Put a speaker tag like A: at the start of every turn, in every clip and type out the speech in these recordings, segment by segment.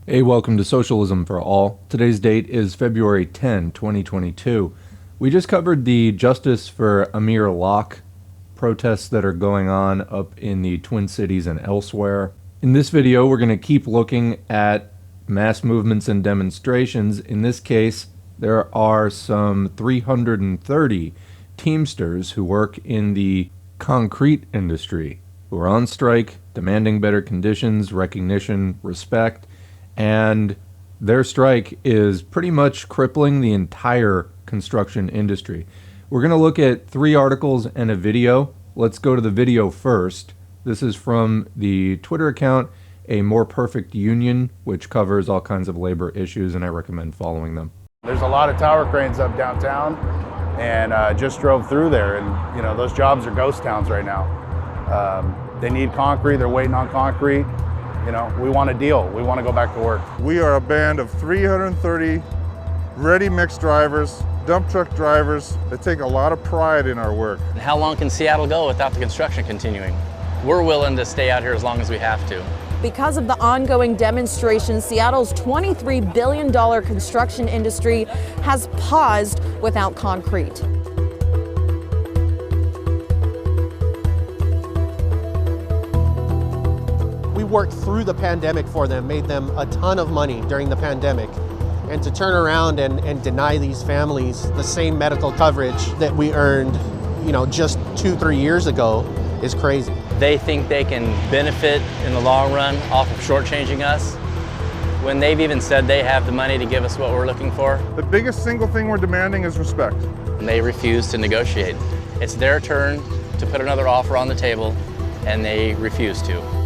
A: Hey, welcome to Socialism for All. Today's date is February 10, 2022. We just covered the Justice for Amir Locke protests that are going on up in the Twin Cities and elsewhere. In this video, we're going to keep looking at mass movements and demonstrations. In this case, there are some 330 Teamsters who work in the concrete industry who are on strike, demanding better conditions, recognition, respect, and their strike is pretty much crippling the entire construction industry. We're going to look at 3 articles and a video. Let's go to the video first. This is from the Twitter account, A More Perfect Union, which covers all kinds of labor issues, and I recommend following them.
B: There's a lot of tower cranes up downtown, and just drove through there, and those jobs are ghost towns right now. They need concrete, they're waiting on concrete. We want a deal. We want to go back to work.
C: We are a band of 330 ready mix drivers, dump truck drivers that take a lot of pride in our work.
D: How long can Seattle go without the construction continuing? We're willing to stay out here as long as we have to.
E: Because of the ongoing demonstrations, Seattle's $23 billion construction industry has paused without concrete.
F: We worked through the pandemic for them, made them a ton of money during the pandemic. And to turn around and deny these families the same medical coverage that we earned, just 2-3 years ago is crazy.
D: They think they can benefit in the long run off of shortchanging us when they've even said they have the money to give us what we're looking for.
C: The biggest single thing we're demanding is respect.
D: And they refuse to negotiate. It's their turn to put another offer on the table, and they refuse to.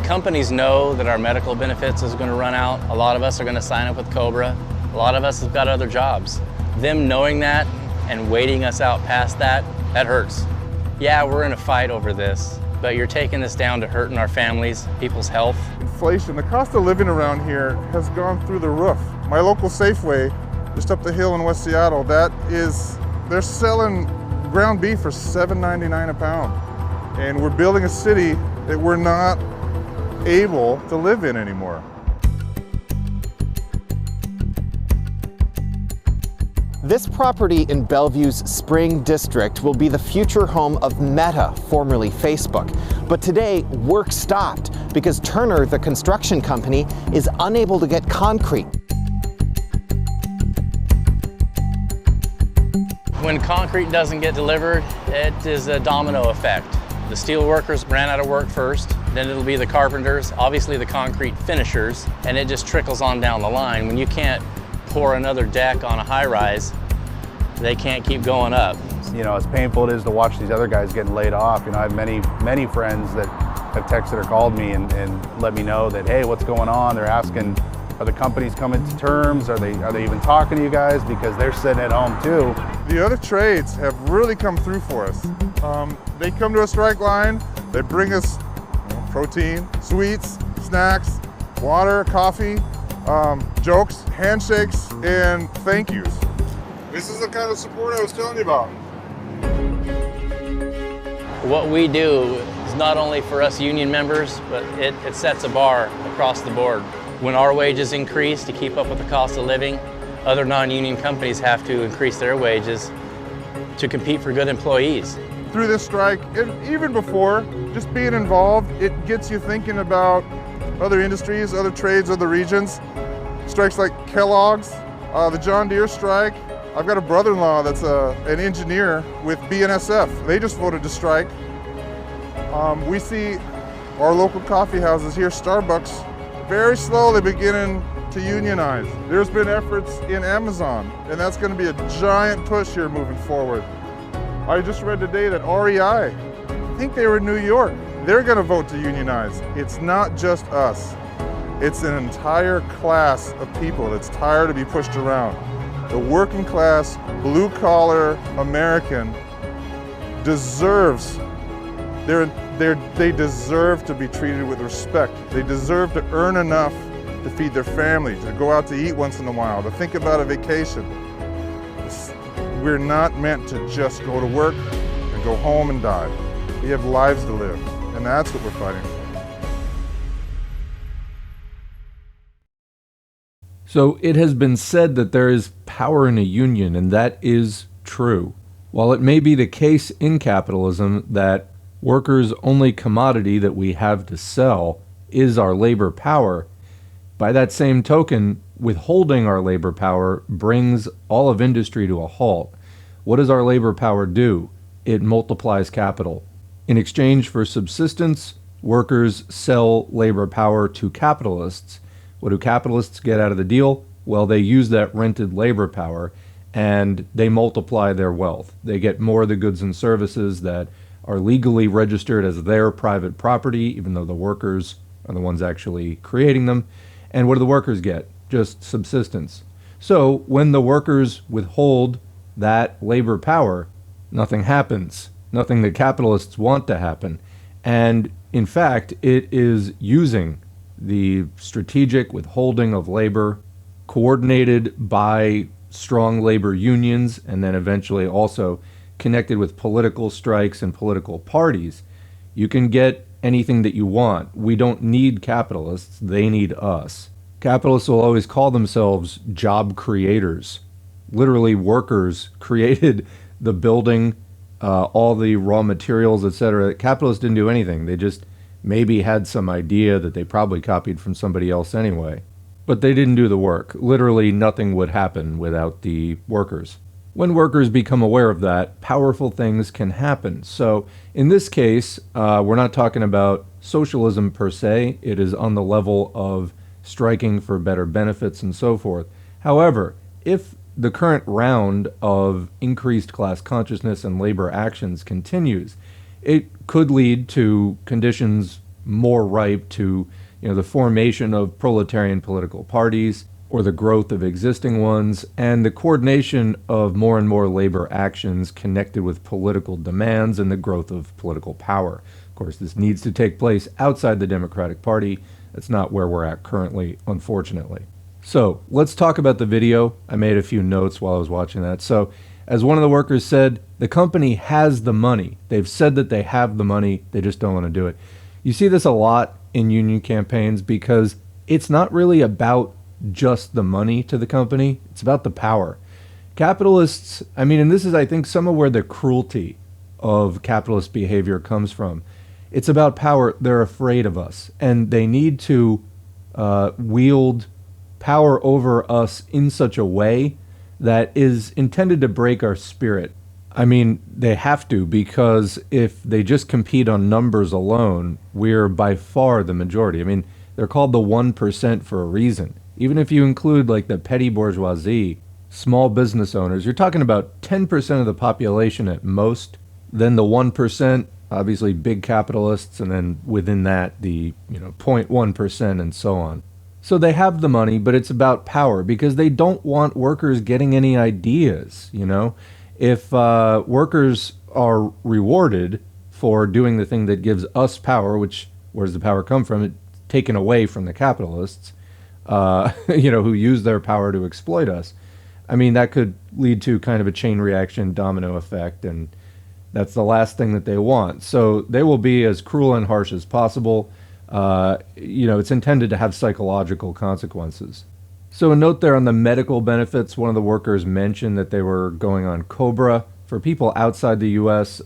D: Companies know that our medical benefits is going to run out. A lot of us are going to sign up with Cobra. A lot of us have got other jobs. Them knowing that and waiting us out past that hurts. Yeah, we're in a fight over this, but you're taking this down to hurting our families, people's health.
C: Inflation, the cost of living around here has gone through the roof. My local Safeway, just up the hill in West Seattle, they're selling ground beef for $7.99 a pound. And we're building a city that we're not able to live in anymore.
G: This property in Bellevue's Spring District will be the future home of Meta, formerly Facebook. But today, work stopped because Turner, the construction company, is unable to get concrete.
D: When concrete doesn't get delivered, it is a domino effect. The steel workers ran out of work first, then it'll be the carpenters, obviously the concrete finishers, and it just trickles on down the line. When you can't pour another deck on a high-rise, they can't keep going up.
B: As painful it is to watch these other guys getting laid off, I have many friends that have texted or called me and let me know that, hey, what's going on? They're asking, are the companies coming to terms? Are they even talking to you guys? Because they're sitting at home too.
C: The other trades have really come through for us. They come to a strike line, they bring us protein, sweets, snacks, water, coffee, jokes, handshakes, and thank yous. This is the kind of support I was telling you about.
D: What we do is not only for us union members, but it sets a bar across the board. When our wages increase to keep up with the cost of living, other non-union companies have to increase their wages to compete for good employees.
C: Through this strike, and even before, just being involved, it gets you thinking about other industries, other trades, other regions. Strikes like Kellogg's, the John Deere strike. I've got a brother-in-law that's an engineer with BNSF. They just voted to strike. We see our local coffee houses here, Starbucks, very slowly beginning to unionize. There's been efforts in Amazon, and that's going to be a giant push here moving forward. I just read today that REI, I think they were in New York, they're going to vote to unionize. It's not just us. It's an entire class of people that's tired of being pushed around. The working class, blue-collar American deserves, they deserve to be treated with respect. They deserve to earn enough to feed their family, to go out to eat once in a while, to think about a vacation. We're not meant to just go to work and go home and die. We have lives to live, and that's what we're fighting for.
A: So it has been said that there is power in a union, and that is true. While it may be the case in capitalism that workers' only commodity that we have to sell is our labor power, by that same token, withholding our labor power brings all of industry to a halt. What does our labor power do? It multiplies capital. In exchange for subsistence, workers sell labor power to capitalists. What do capitalists get out of the deal? Well, they use that rented labor power and they multiply their wealth. They get more of the goods and services that are legally registered as their private property, even though the workers are the ones actually creating them. And what do the workers get? Just subsistence. So when the workers withhold that labor power, nothing happens. Nothing that capitalists want to happen. And in fact, it is using the strategic withholding of labor, coordinated by strong labor unions, and then eventually also connected with political strikes and political parties. You can get anything that you want. We don't need capitalists, they need us. Capitalists will always call themselves job creators. Literally, workers created the building, all the raw materials, etc. Capitalists didn't do anything. They just maybe had some idea that they probably copied from somebody else anyway. But they didn't do the work. Literally nothing would happen without the workers. When workers become aware of that, powerful things can happen. So in this case, we're not talking about socialism per se. It is on the level of striking for better benefits and so forth. However, if the current round of increased class consciousness and labor actions continues, it could lead to conditions more ripe to, the formation of proletarian political parties or the growth of existing ones and the coordination of more and more labor actions connected with political demands and the growth of political power. Of course, this needs to take place outside the Democratic Party. That's not where we're at currently, unfortunately. So let's talk about the video. I made a few notes while I was watching that. So as one of the workers said, the company has the money. They've said that they have the money, they just don't want to do it. You see this a lot in union campaigns because it's not really about just the money to the company, it's about the power. Capitalists, and this is, I think, some of where the cruelty of capitalist behavior comes from. It's about power. They're afraid of us, and they need to wield power over us in such a way that is intended to break our spirit. They have to, because if they just compete on numbers alone, we're by far the majority. They're called the 1% for a reason. Even if you include like the petty bourgeoisie, small business owners, you're talking about 10% of the population at most. Then the 1%, obviously big capitalists, and then within that the 0.1% and so on. So they have the money, but it's about power because they don't want workers getting any ideas. If workers are rewarded for doing the thing that gives us power, which, where does the power come from? It's taken away from the capitalists, who use their power to exploit us. That could lead to kind of a chain reaction domino effect, and that's the last thing that they want. So they will be as cruel and harsh as possible. It's intended to have psychological consequences. So a note there on the medical benefits, one of the workers mentioned that they were going on COBRA. For people outside the U.S.,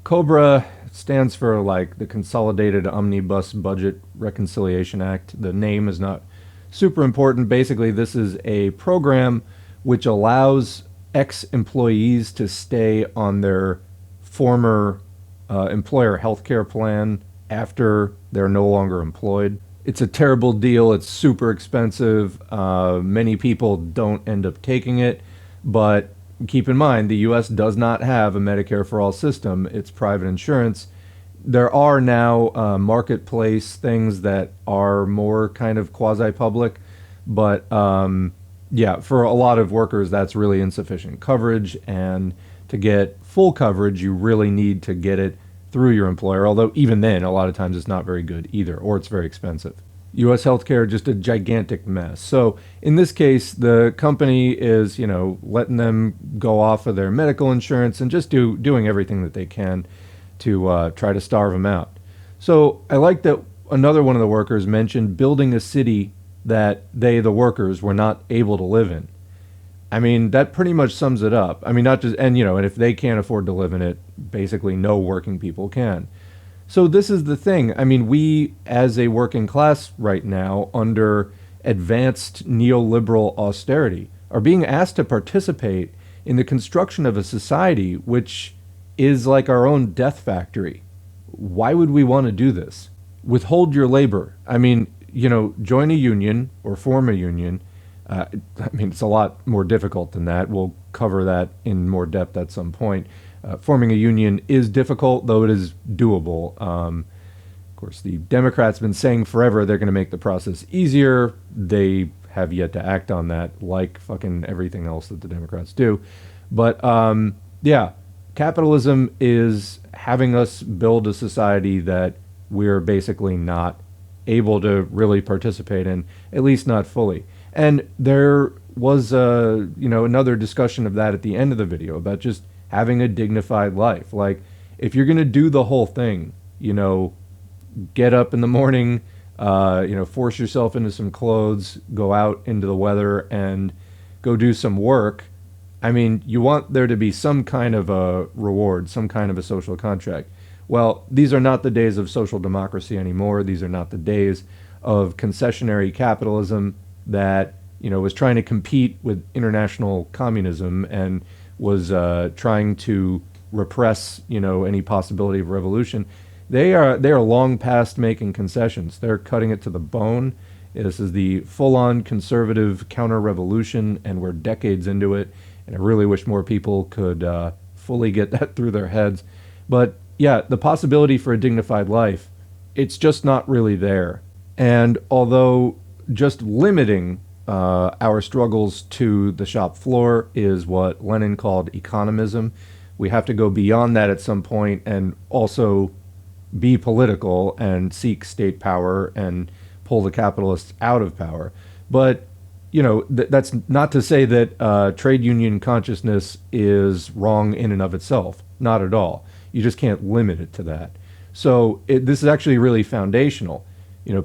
A: COBRA stands for like the Consolidated Omnibus Budget Reconciliation Act. The name is not super important. Basically, this is a program which allows ex-employees to stay on their former employer health care plan after they're no longer employed. It's a terrible deal. It's super expensive. Many people don't end up taking it, but keep in mind, the U.S. does not have a Medicare for All system. It's private insurance. There are now marketplace things that are more kind of quasi-public, but for a lot of workers, that's really insufficient coverage, and to get full coverage, you really need to get it through your employer, although even then, a lot of times it's not very good either, or it's very expensive. U.S. healthcare just a gigantic mess. So in this case, the company is, letting them go off of their medical insurance and just doing everything that they can to try to starve them out. So I like that another one of the workers mentioned building a city that they, the workers, were not able to live in. I mean, that pretty much sums it up. I mean, not just, and if they can't afford to live in it, basically no working people can. So this is the thing. I mean, we as a working class right now, under advanced neoliberal austerity, are being asked to participate in the construction of a society which is like our own death factory. Why would we want to do this? Withhold your labor. I mean, join a union or form a union. I mean, it's a lot more difficult than that. We'll cover that in more depth at some point. Forming a union is difficult, though it is doable. Of course, the Democrats have been saying forever they're going to make the process easier. They have yet to act on that, like fucking everything else that the Democrats do. But yeah, capitalism is having us build a society that we're basically not able to really participate in, at least not fully. And there was another discussion of that at the end of the video about just having a dignified life. Like, if you're going to do the whole thing, get up in the morning, force yourself into some clothes, go out into the weather and go do some work. I mean, you want there to be some kind of a reward, some kind of a social contract. Well, these are not the days of social democracy anymore. These are not the days of concessionary capitalism that, was trying to compete with international communism and was trying to repress, any possibility of revolution. They are long past making concessions. They're cutting it to the bone. This is the full-on conservative counter-revolution, and we're decades into it. And I really wish more people could fully get that through their heads. But yeah, the possibility for a dignified life, it's just not really there. And although just limiting our struggles to the shop floor is what Lenin called economism, we have to go beyond that at some point and also be political and seek state power and pull the capitalists out of power. But that's not to say that trade union consciousness is wrong in and of itself. Not at all. You just can't limit it to that. So this is actually really foundational.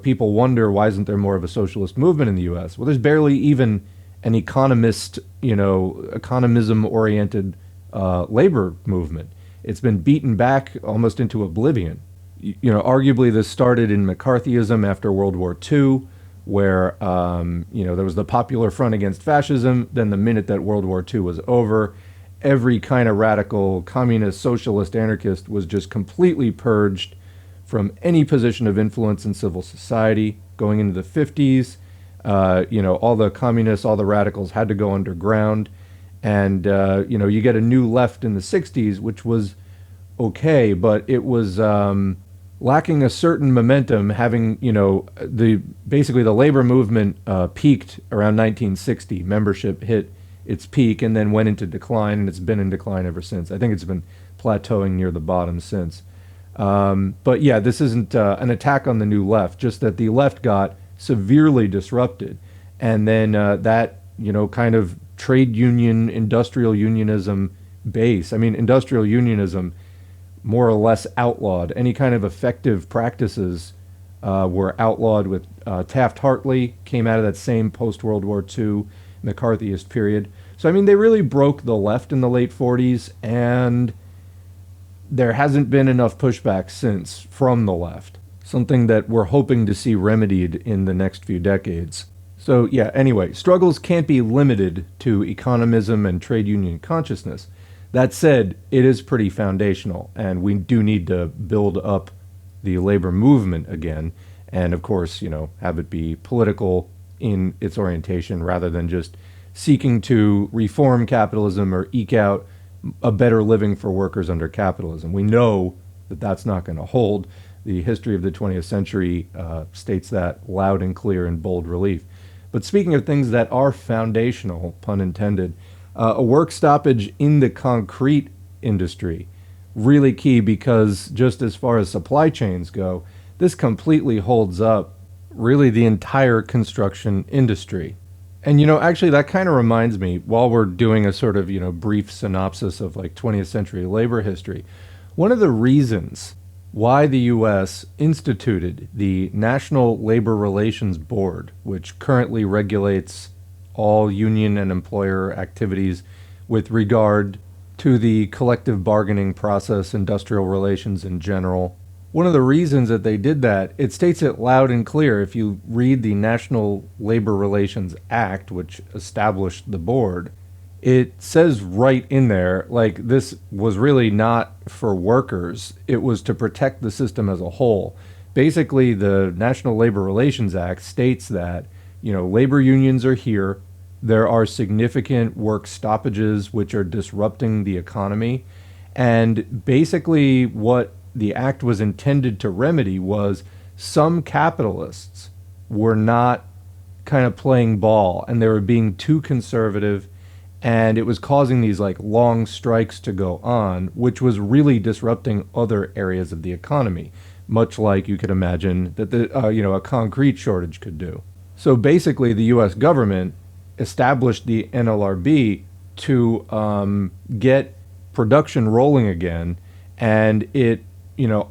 A: People wonder, why isn't there more of a socialist movement in the U.S.? Well, there's barely even an economism-oriented labor movement. It's been beaten back almost into oblivion. Arguably this started in McCarthyism after World War II, where, there was the Popular Front Against Fascism. Then the minute that World War II was over, every kind of radical communist, socialist, anarchist was just completely purged from any position of influence in civil society. Going into the 50s, all the communists, all the radicals had to go underground. And, you get a new left in the 60s, which was okay, but it was lacking a certain momentum, having, basically the labor movement peaked around 1960. Membership hit its peak and then went into decline, and it's been in decline ever since. I think it's been plateauing near the bottom since. But yeah, this isn't an attack on the new left, just that the left got severely disrupted. And then that, kind of trade union, industrial unionism base. I mean, industrial unionism more or less outlawed. Any kind of effective practices were outlawed with Taft-Hartley, came out of that same post-World War II McCarthyist period. So, I mean, they really broke the left in the late 40s, and there hasn't been enough pushback since from the left, something that we're hoping to see remedied in the next few decades. So yeah, anyway, struggles can't be limited to economism and trade union consciousness. That said, it is pretty foundational, and we do need to build up the labor movement again, and of course, have it be political in its orientation rather than just seeking to reform capitalism or eke out a better living for workers under capitalism. We know that that's not going to hold. The history of the 20th century states that loud and clear in bold relief. But speaking of things that are foundational, pun intended, a work stoppage in the concrete industry, really key, because just as far as supply chains go, this completely holds up really the entire construction industry. And actually that kind of reminds me, while we're doing a sort of, brief synopsis of like 20th century labor history, one of the reasons why the US instituted the National Labor Relations Board, which currently regulates all union and employer activities with regard to the collective bargaining process, industrial relations in general. One of the reasons that they did that, it states it loud and clear. If you read the National Labor Relations Act, which established the board, it says right in there, like, this was really not for workers. It was to protect the system as a whole. Basically, the National Labor Relations Act states that, labor unions are here. There are significant work stoppages which are disrupting the economy. And basically what the act was intended to remedy was some capitalists were not kind of playing ball and they were being too conservative, and it was causing these like long strikes to go on, which was really disrupting other areas of the economy, much like you could imagine that a concrete shortage could do. So basically the US government established the NLRB to get production rolling again, and it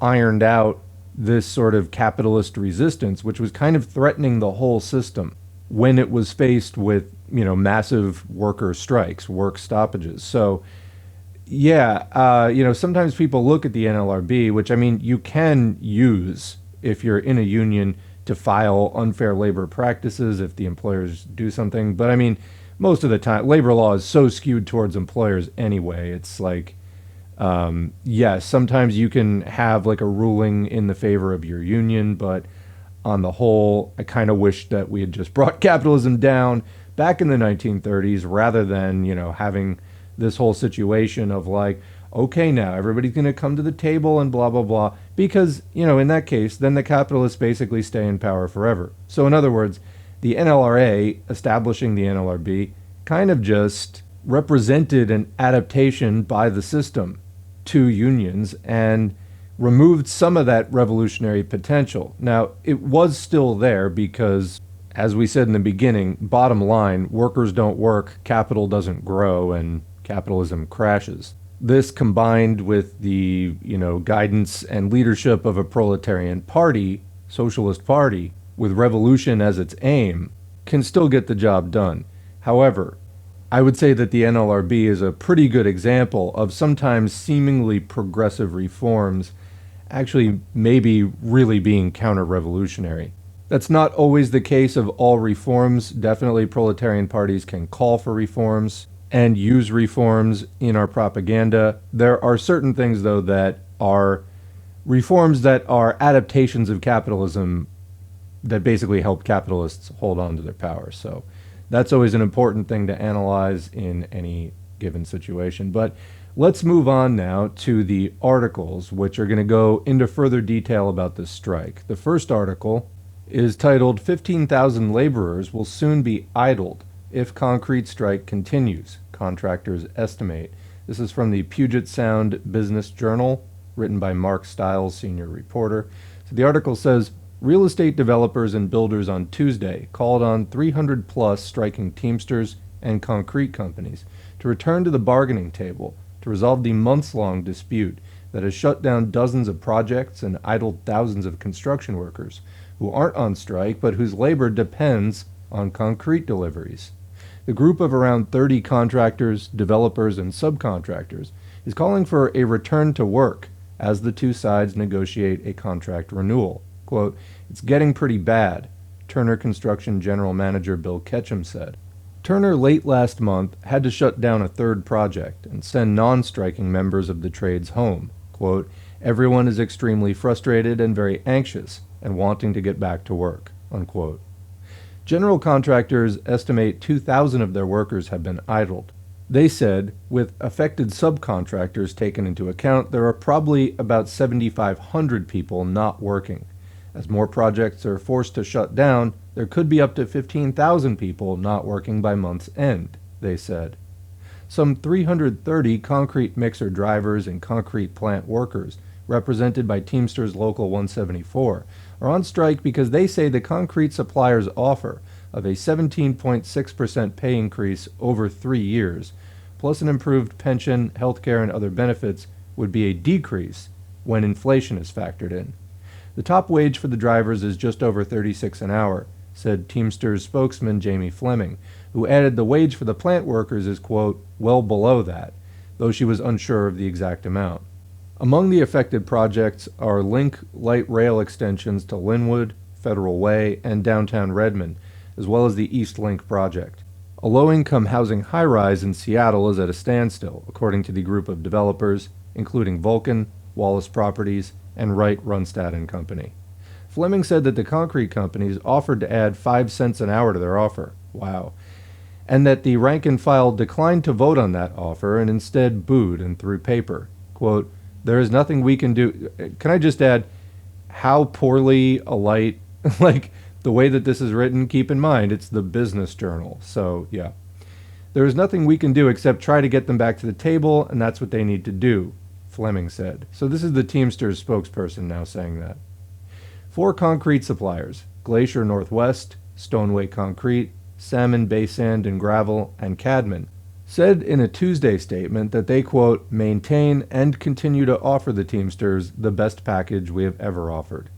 A: ironed out this sort of capitalist resistance, which was kind of threatening the whole system when it was faced with, massive worker strikes, work stoppages. So, sometimes people look at the NLRB, which, you can use if you're in a union to file unfair labor practices if the employers do something. But, most of the time, labor law is so skewed towards employers anyway. It's like, yes, sometimes you can have like a ruling in the favor of your union, but on the whole, I kind of wish that we had just brought capitalism down back in the 1930s rather than, having this whole situation of like, okay, now everybody's going to come to the table and blah, blah, blah. Because, in that case, then the capitalists basically stay in power forever. So in other words, the NLRA, establishing the NLRB, kind of just represented an adaptation by the system to unions and removed some of that revolutionary potential. Now, it was still there because, as we said in the beginning, bottom line, workers don't work, capital doesn't grow, and capitalism crashes. This, combined with the, guidance and leadership of a proletarian party, socialist party, with revolution as its aim, can still get the job done. However, I would say that the NLRB is a pretty good example of sometimes seemingly progressive reforms actually maybe really being counter-revolutionary. That's not always the case of all reforms. Definitely proletarian parties can call for reforms and use reforms in our propaganda. There are certain things, though, that are reforms that are adaptations of capitalism that basically help capitalists hold on to their power. So that's always an important thing to analyze in any given situation. But let's move on now to the articles, which are going to go into further detail about this strike. The first article is titled 15,000 Laborers Will Soon Be Idled If Concrete Strike Continues, Contractors Estimate. This is from the Puget Sound Business Journal, written by Mark Stiles, senior reporter. So the article says, real estate developers and builders on Tuesday called on 300 plus striking Teamsters and concrete companies to return to the bargaining table to resolve the months-long dispute that has shut down dozens of projects and idled thousands of construction workers who aren't on strike but whose labor depends on concrete deliveries. The group of around 30 contractors, developers, and subcontractors is calling for a return to work as the two sides negotiate a contract renewal. Quote, "It's getting pretty bad," Turner Construction General Manager Bill Ketchum said. Turner late last month had to shut down a third project and send non-striking members of the trades home. Quote, "Everyone is extremely frustrated and very anxious and wanting to get back to work," unquote. General contractors estimate 2,000 of their workers have been idled. They said, with affected subcontractors taken into account, there are probably about 7,500 people not working. As more projects are forced to shut down, there could be up to 15,000 people not working by month's end, they said. Some 330 concrete mixer drivers and concrete plant workers, represented by Teamsters Local 174, are on strike because they say the concrete suppliers' offer of a 17.6% pay increase over 3 years, plus an improved pension, healthcare, and other benefits, would be a decrease when inflation is factored in. The top wage for the drivers is just over $36 an hour, said Teamsters spokesman Jamie Fleming, who added the wage for the plant workers is, quote, well below that, though she was unsure of the exact amount. Among the affected projects are Link light rail extensions to Linwood, Federal Way, and downtown Redmond, as well as the East Link project. A low-income housing high-rise in Seattle is at a standstill, according to the group of developers, including Vulcan, Wallace Properties, and Wright Runstad and Company. Fleming said that the concrete companies offered to add 5 cents an hour to their offer. Wow. And that the rank and file declined to vote on that offer and instead booed and threw paper. Quote, there is nothing we can do. Can I just add how poorly alight, like the way that this is written, keep in mind, it's the Business Journal. So, yeah. There is nothing we can do except try to get them back to the table, and that's what they need to do, Fleming said. So this is the Teamsters spokesperson now saying that. 4 concrete suppliers, Glacier Northwest, Stoneway Concrete, Salmon Bay Sand and Gravel, and Cadman, said in a Tuesday statement that they, quote, maintain and continue to offer the Teamsters the best package we have ever offered.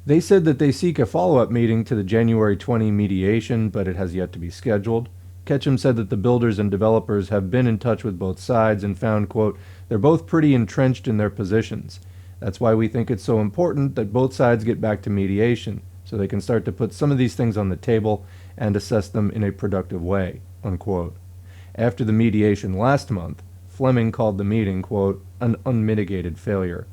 A: They said that they seek a follow-up meeting to the January 20 mediation, but it has yet to be scheduled. Ketchum said that the builders and developers have been in touch with both sides and found, quote, they're both pretty entrenched in their positions. That's why we think it's so important that both sides get back to mediation, so they can start to put some of these things on the table and assess them in a productive way, unquote. After the mediation last month, Fleming called the meeting, quote, an unmitigated failure.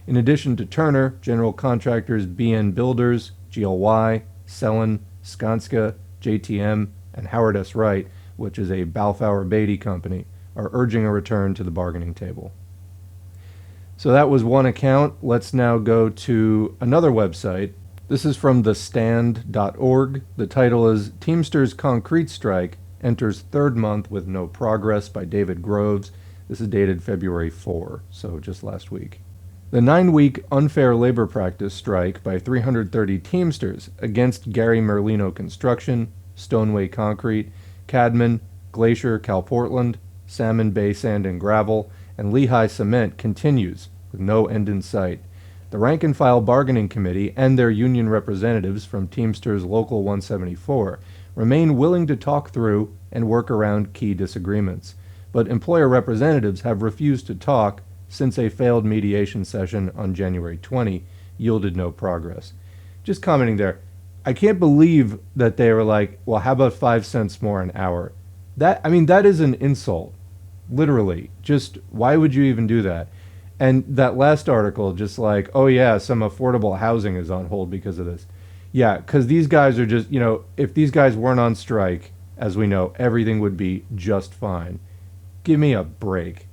A: In addition to Turner, general contractors BN Builders, GLY, Sellen, Skanska, JTM, and Howard S. Wright, which is a Balfour Beatty company, are urging a return to the bargaining table. So that was one account. Let's now go to another website. This is from thestand.org. The title is Teamsters Concrete Strike Enters Third Month with No Progress by David Groves. This is dated February 4, so just last week. The 9-week unfair labor practice strike by 330 Teamsters against Gary Merlino Construction, Stoneway Concrete, Cadman, Glacier Cal Portland, Salmon Bay Sand and Gravel, and Lehigh Cement continues with no end in sight. The rank and file bargaining committee and their union representatives from Teamsters Local 174 remain willing to talk through and work around key disagreements, but employer representatives have refused to talk since a failed mediation session on January 20 yielded no progress. Just commenting there, I can't believe that they were like, well, how about 5 cents more an hour? That is an insult. Literally. Just, why would you even do that? And that last article, just like, oh yeah, some affordable housing is on hold because of this. Yeah, because these guys are just, if these guys weren't on strike, as we know, everything would be just fine. Give me a break.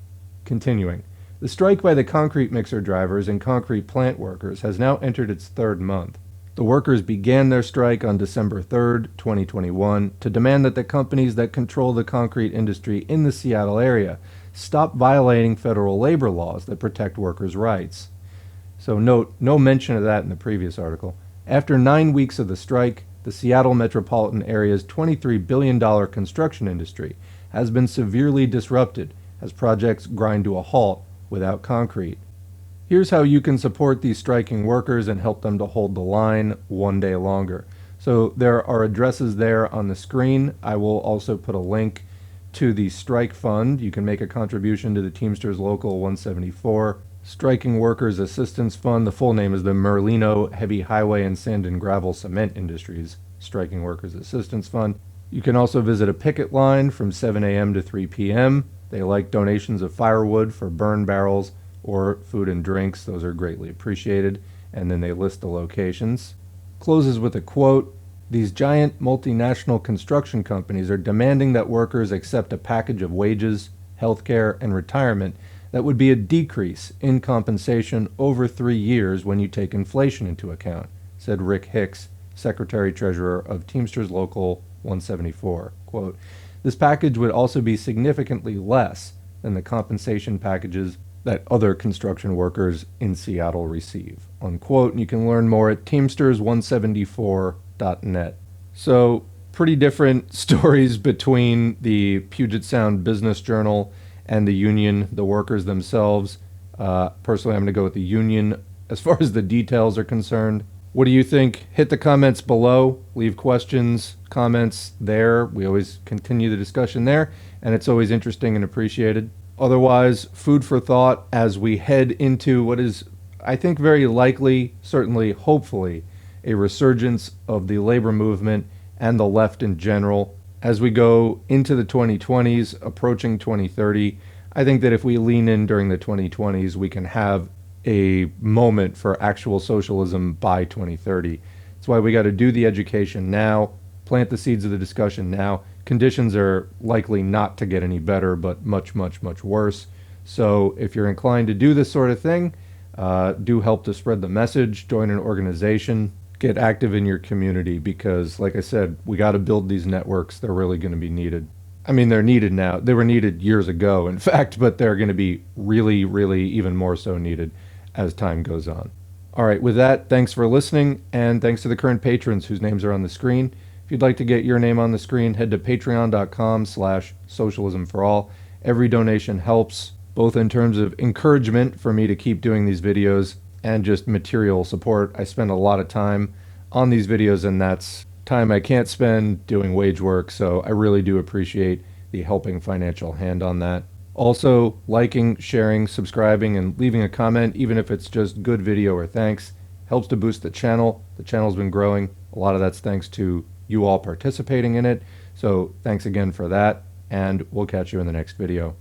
A: Continuing. The strike by the concrete mixer drivers and concrete plant workers has now entered its 3rd month. The workers began their strike on December 3rd, 2021, to demand that the companies that control the concrete industry in the Seattle area stop violating federal labor laws that protect workers' rights. So note, no mention of that in the previous article. After 9 weeks of the strike, the Seattle metropolitan area's $23 billion construction industry has been severely disrupted as projects grind to a halt without concrete. Here's how you can support these striking workers and help them to hold the line one day longer. So there are addresses there on the screen. I will also put a link to the strike fund. You can make a contribution to the Teamsters Local 174 Striking Workers Assistance Fund. The full name is the Merlino Heavy Highway and Sand and Gravel Cement Industries Striking Workers Assistance Fund. You can also visit a picket line from 7 a.m. to 3 p.m. They like donations of firewood for burn barrels or food and drinks. Those are greatly appreciated. And then they list the locations. Closes with a quote. These giant multinational construction companies are demanding that workers accept a package of wages, health care, and retirement that would be a decrease in compensation over 3 years when you take inflation into account, said Rick Hicks, Secretary-Treasurer of Teamsters Local 174. Quote, this package would also be significantly less than the compensation packages that other construction workers in Seattle receive, unquote. And you can learn more at teamsters174.net. So pretty different stories between the Puget Sound Business Journal and the union, the workers themselves. Personally, I'm going to go with the union as far as the details are concerned. What do you think? Hit the comments below. Leave questions, comments there. We always continue the discussion there, and it's always interesting and appreciated. Otherwise, food for thought as we head into what is, I think, very likely, certainly, hopefully, a resurgence of the labor movement and the left in general. As we go into the 2020s, approaching 2030, I think that if we lean in during the 2020s, we can have a moment for actual socialism by 2030. That's why we got to do the education now, plant the seeds of the discussion now. Conditions are likely not to get any better, but much, much, much worse. So if you're inclined to do this sort of thing, do help to spread the message, join an organization, get active in your community, because like I said, we got to build these networks. They're really going to be needed. I mean, they're needed now. They were needed years ago, in fact, but they're going to be really, really even more so needed as time goes on. All right, with that, thanks for listening, and thanks to the current patrons whose names are on the screen. If you'd like to get your name on the screen, head to patreon.com/socialismforall. Every donation helps, both in terms of encouragement for me to keep doing these videos and just material support. I spend a lot of time on these videos, and that's time I can't spend doing wage work, so I really do appreciate the helping financial hand on that. Also, liking, sharing, subscribing, and leaving a comment, even if it's just good video or thanks, helps to boost the channel. The channel's been growing. A lot of that's thanks to you all participating in it. So thanks again for that, and we'll catch you in the next video.